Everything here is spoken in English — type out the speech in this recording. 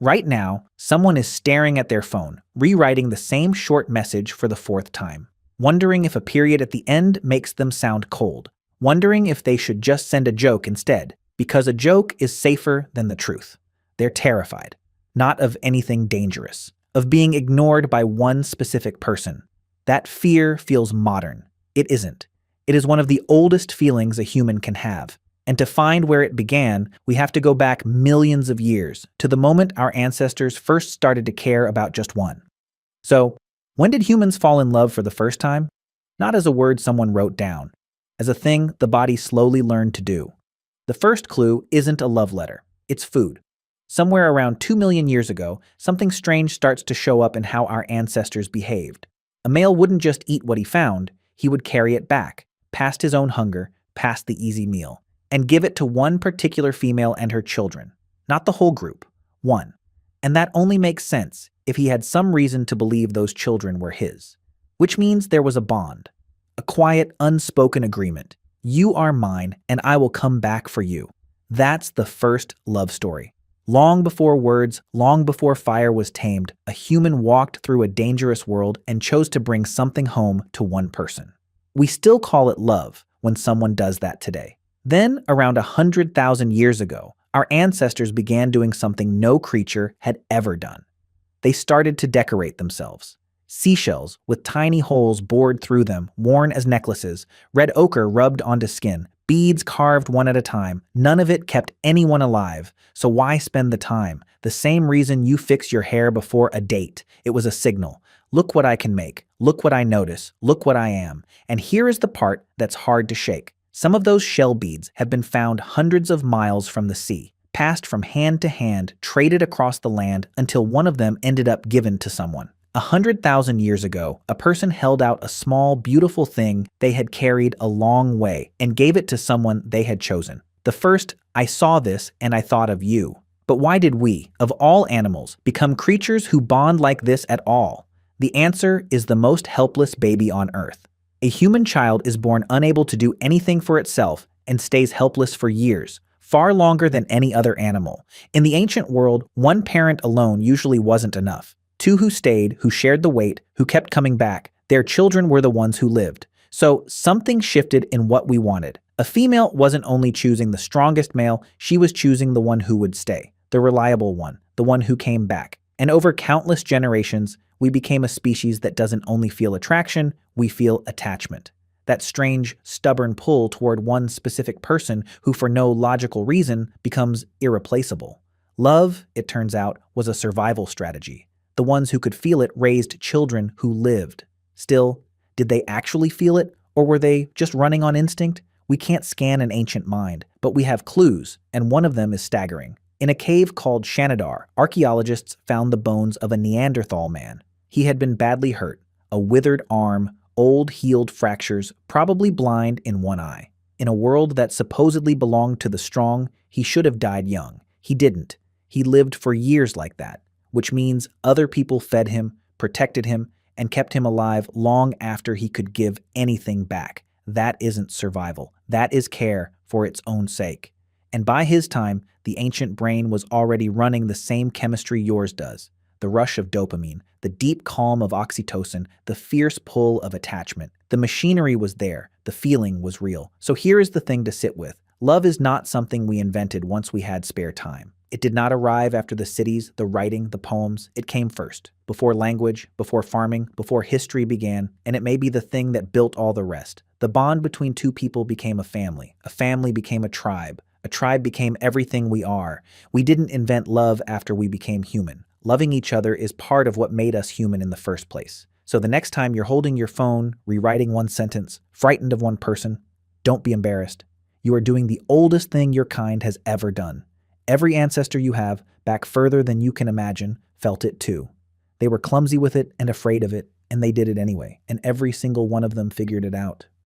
Right now, someone is staring at their phone, rewriting the same short message for the fourth time, wondering if a period at the end makes them sound cold, wondering if they should just send a joke instead, because a joke is safer than the truth. They're terrified, not of anything dangerous, of being ignored by one specific person. That fear feels modern. It isn't. It is one of the oldest feelings a human can have. And to find where it began, we have to go back millions of years, to the moment our ancestors first started to care about just one. So, when did humans fall in love for the first time? Not as a word someone wrote down, as a thing the body slowly learned to do. The first clue isn't a love letter, it's food. Somewhere around 2 million years ago, something strange starts to show up in how our ancestors behaved. A male wouldn't just eat what he found, he would carry it back, past his own hunger, past the easy meal, and give it to one particular female and her children. Not the whole group, one. And that only makes sense if he had some reason to believe those children were his. Which means there was a bond, a quiet, unspoken agreement. You are mine, and I will come back for you. That's the first love story. Long before words, long before fire was tamed, a human walked through a dangerous world and chose to bring something home to one person. We still call it love when someone does that today. Then, around 100,000 years ago, our ancestors began doing something no creature had ever done. They started to decorate themselves. Seashells with tiny holes bored through them, worn as necklaces, red ochre rubbed onto skin, beads carved one at a time. None of it kept anyone alive, so why spend the time? The same reason you fix your hair before a date. It was a signal. Look what I can make. Look what I notice. Look what I am. And here is the part that's hard to shake. Some of those shell beads have been found hundreds of miles from the sea, passed from hand to hand, traded across the land until one of them ended up given to someone. 100,000 years ago, a person held out a small, beautiful thing they had carried a long way and gave it to someone they had chosen. The first, I saw this and I thought of you. But why did we, of all animals, become creatures who bond like this at all? The answer is the most helpless baby on Earth. A human child is born unable to do anything for itself and stays helpless for years, far longer than any other animal. In the ancient world, one parent alone usually wasn't enough. Two who stayed, who shared the weight, who kept coming back, their children were the ones who lived. So something shifted in what we wanted. A female wasn't only choosing the strongest male, she was choosing the one who would stay, the reliable one, the one who came back. And over countless generations, we became a species that doesn't only feel attraction, we feel attachment. That strange, stubborn pull toward one specific person who for no logical reason becomes irreplaceable. Love, it turns out, was a survival strategy. The ones who could feel it raised children who lived. Still, did they actually feel it, or were they just running on instinct? We can't scan an ancient mind, but we have clues, and one of them is staggering. In a cave called Shanidar, archaeologists found the bones of a Neanderthal man. He had been badly hurt, a withered arm, old healed fractures, probably blind in one eye. In a world that supposedly belonged to the strong, he should have died young. He didn't. He lived for years like that, which means other people fed him, protected him, and kept him alive long after he could give anything back. That isn't survival. That is care for its own sake. And by his time, the ancient brain was already running the same chemistry yours does. The rush of dopamine, the deep calm of oxytocin, the fierce pull of attachment. The machinery was there, the feeling was real. So here is the thing to sit with. Love is not something we invented once we had spare time. It did not arrive after the cities, the writing, the poems. It came first, before language, before farming, before history began, and it may be the thing that built all the rest. The bond between two people became a family became a tribe became everything we are. We didn't invent love after we became human. Loving each other is part of what made us human in the first place. So the next time you're holding your phone, rewriting one sentence, frightened of one person, don't be embarrassed. You are doing the oldest thing your kind has ever done. Every ancestor you have, back further than you can imagine, felt it too. They were clumsy with it and afraid of it, and they did it anyway, and every single one of them figured it out.